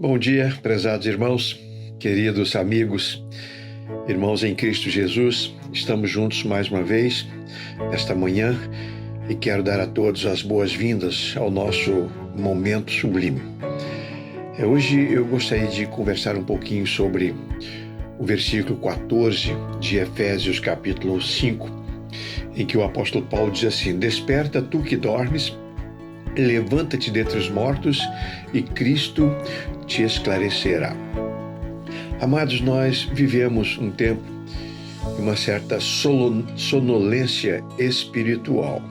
Bom dia, prezados irmãos, queridos amigos, irmãos em Cristo Jesus. Estamos juntos mais uma vez esta manhã e quero dar a todos as boas-vindas ao nosso momento sublime. Hoje eu gostaria de conversar um pouquinho sobre o versículo 14 de Efésios capítulo 5, em que o apóstolo Paulo diz assim: Desperta tu que dormes, levanta-te dentre os mortos e Cristo te esclarecerá. Amados, nós vivemos um tempo de uma certa sonolência espiritual.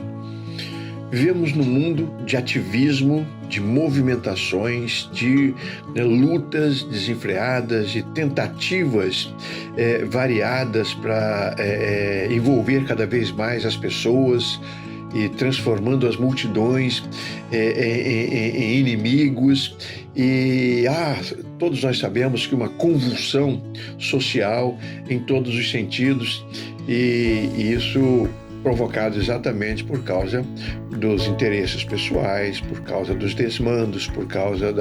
Vivemos num mundo de ativismo, de movimentações, de lutas desenfreadas, de tentativas variadas para envolver cada vez mais as pessoas e transformando as multidões em inimigos. E todos nós sabemos que uma convulsão social em todos os sentidos, e isso provocado exatamente por causa dos interesses pessoais, por causa dos desmandos, por causa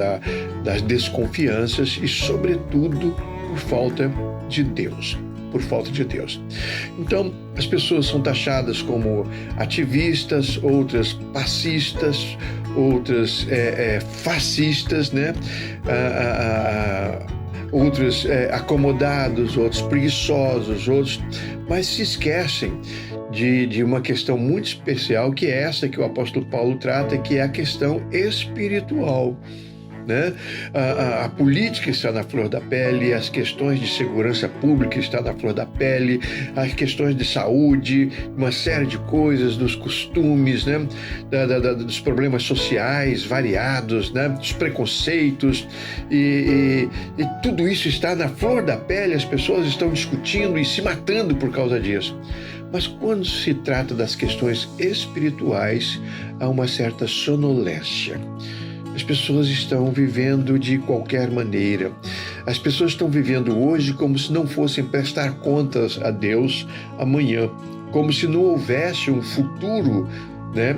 das desconfianças e, sobretudo, por falta de Deus. Então, as pessoas são taxadas como ativistas, outras passistas, outras fascistas, né? Outros acomodados, outros preguiçosos, outros, mas se esquecem de uma questão muito especial, que é essa que o apóstolo Paulo trata, que é a questão espiritual. Né? A política está na flor da pele, as questões de segurança pública estão na flor da pele, as questões de saúde, uma série de coisas, dos costumes, né? Dos problemas sociais variados, né? Dos preconceitos, e tudo isso está na flor da pele. As pessoas estão discutindo e se matando por causa disso. Mas quando se trata das questões espirituais, há uma certa sonolência. As pessoas estão vivendo de qualquer maneira. As pessoas estão vivendo hoje como se não fossem prestar contas a Deus amanhã, como se não houvesse um futuro, né,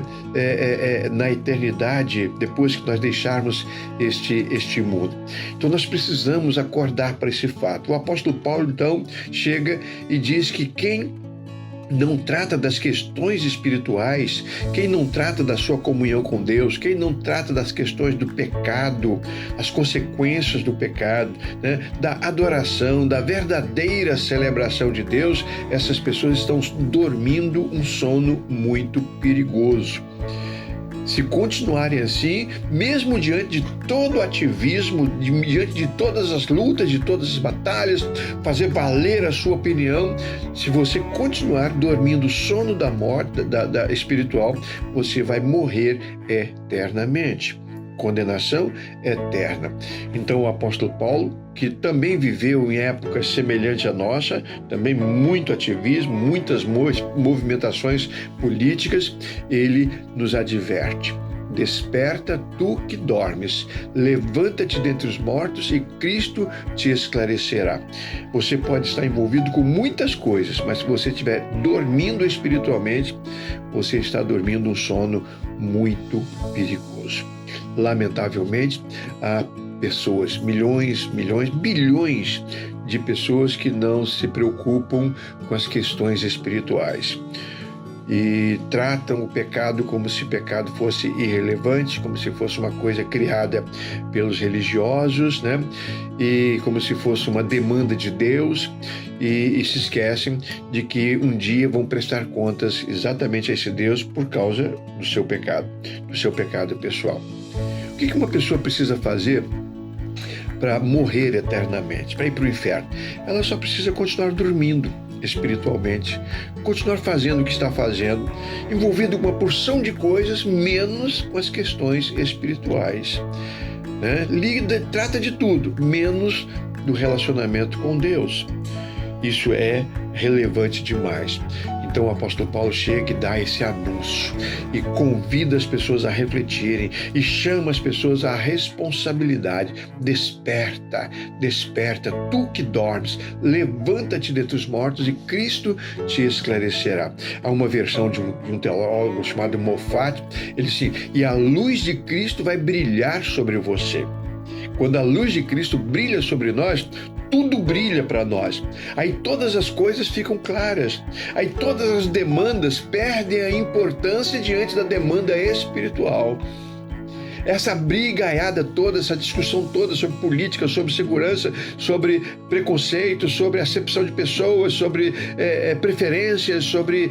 na eternidade, depois que nós deixarmos este mundo. Então nós precisamos acordar para esse fato. O apóstolo Paulo, então, chega e diz que quem não trata das questões espirituais, quem não trata da sua comunhão com Deus, quem não trata das questões do pecado, as consequências do pecado, né, da adoração, da verdadeira celebração de Deus, essas pessoas estão dormindo um sono muito perigoso. Se continuarem assim, mesmo diante de todo o ativismo, diante de todas as lutas, de todas as batalhas, fazer valer a sua opinião, se você continuar dormindo o sono da morte da espiritual, você vai morrer eternamente. Condenação eterna. Então o apóstolo Paulo, que também viveu em épocas semelhantes à nossa, também muito ativismo, muitas movimentações políticas, ele nos adverte: desperta tu que dormes, levanta-te dentre os mortos e Cristo te esclarecerá. Você pode estar envolvido com muitas coisas, mas se você estiver dormindo espiritualmente, você está dormindo um sono muito perigoso. Lamentavelmente, há pessoas, milhões, bilhões de pessoas que não se preocupam com as questões espirituais e tratam o pecado como se o pecado fosse irrelevante, como se fosse uma coisa criada pelos religiosos, né? E como se fosse uma demanda de Deus, e se esquecem de que um dia vão prestar contas exatamente a esse Deus por causa do seu pecado pessoal. O que uma pessoa precisa fazer para morrer eternamente, para ir para o inferno? Ela só precisa continuar dormindo espiritualmente, continuar fazendo o que está fazendo, envolvido com uma porção de coisas, menos com as questões espirituais, né? Trata de tudo, menos do relacionamento com Deus. Isso é relevante demais. Então o apóstolo Paulo chega e dá esse anúncio e convida as pessoas a refletirem e chama as pessoas à responsabilidade. Desperta, tu que dormes, levanta-te dentre os mortos e Cristo te esclarecerá. Há uma versão de um teólogo chamado Moffat, ele diz assim: e a luz de Cristo vai brilhar sobre você. Quando a luz de Cristo brilha sobre nós, tudo brilha para nós. Aí todas as coisas ficam claras. Aí todas as demandas perdem a importância diante da demanda espiritual. Essa brigaiada toda, essa discussão toda sobre política, sobre segurança, sobre preconceito, sobre acepção de pessoas, sobre preferências, sobre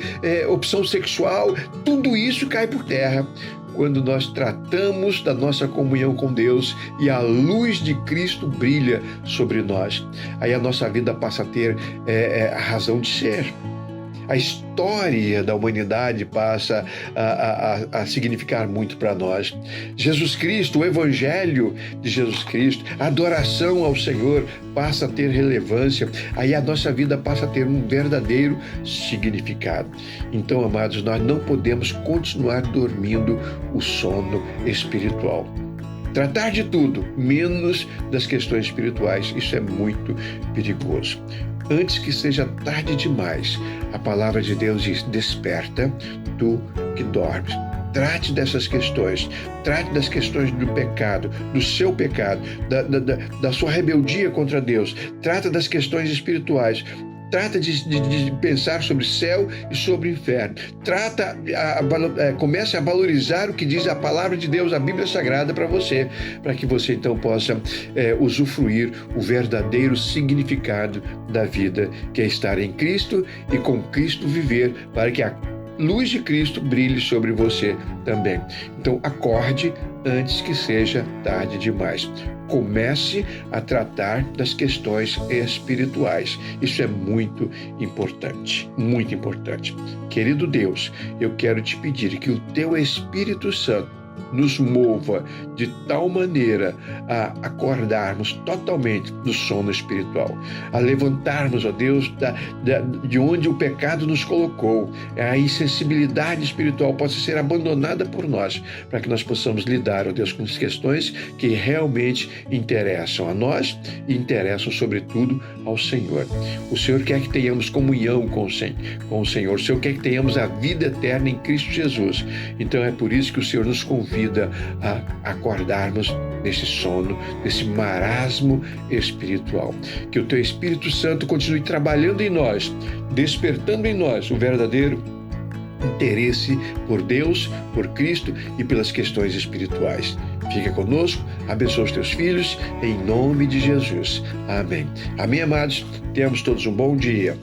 opção sexual, tudo isso cai por terra quando nós tratamos da nossa comunhão com Deus e a luz de Cristo brilha sobre nós. Aí a nossa vida passa a ter a razão de ser. A história da humanidade passa a significar muito para nós. Jesus Cristo, o Evangelho de Jesus Cristo, a adoração ao Senhor passa a ter relevância. Aí a nossa vida passa a ter um verdadeiro significado. Então, amados, nós não podemos continuar dormindo o sono espiritual. Tratar de tudo, menos das questões espirituais, isso é muito perigoso. Antes que seja tarde demais, a palavra de Deus diz: desperta, tu que dormes. Trate dessas questões, trate das questões do pecado, do seu pecado, da sua rebeldia contra Deus, trata das questões espirituais. Trata de pensar sobre céu e sobre inferno. Comece a valorizar o que diz a palavra de Deus, a Bíblia Sagrada para você, para que você então possa usufruir o verdadeiro significado da vida, que é estar em Cristo e com Cristo viver, para que a luz de Cristo brilhe sobre você também. Então, acorde antes que seja tarde demais. Comece a tratar das questões espirituais. Isso é muito importante, muito importante. Querido Deus, eu quero te pedir que o teu Espírito Santo nos mova de tal maneira a acordarmos totalmente do sono espiritual, a levantarmos, ó Deus, de onde o pecado nos colocou, a insensibilidade espiritual possa ser abandonada por nós, para que nós possamos lidar, ó Deus, com as questões que realmente interessam a nós e interessam, sobretudo, ao Senhor. O Senhor quer que tenhamos comunhão com o Senhor. O Senhor quer que tenhamos a vida eterna em Cristo Jesus. Então é por isso que o Senhor nos convida a acordarmos desse sono, desse marasmo espiritual. Que o teu Espírito Santo continue trabalhando em nós, despertando em nós o verdadeiro interesse por Deus, por Cristo e pelas questões espirituais. Fica conosco, abençoa os teus filhos, em nome de Jesus. Amém. Amém, amados. Tenhamos todos um bom dia.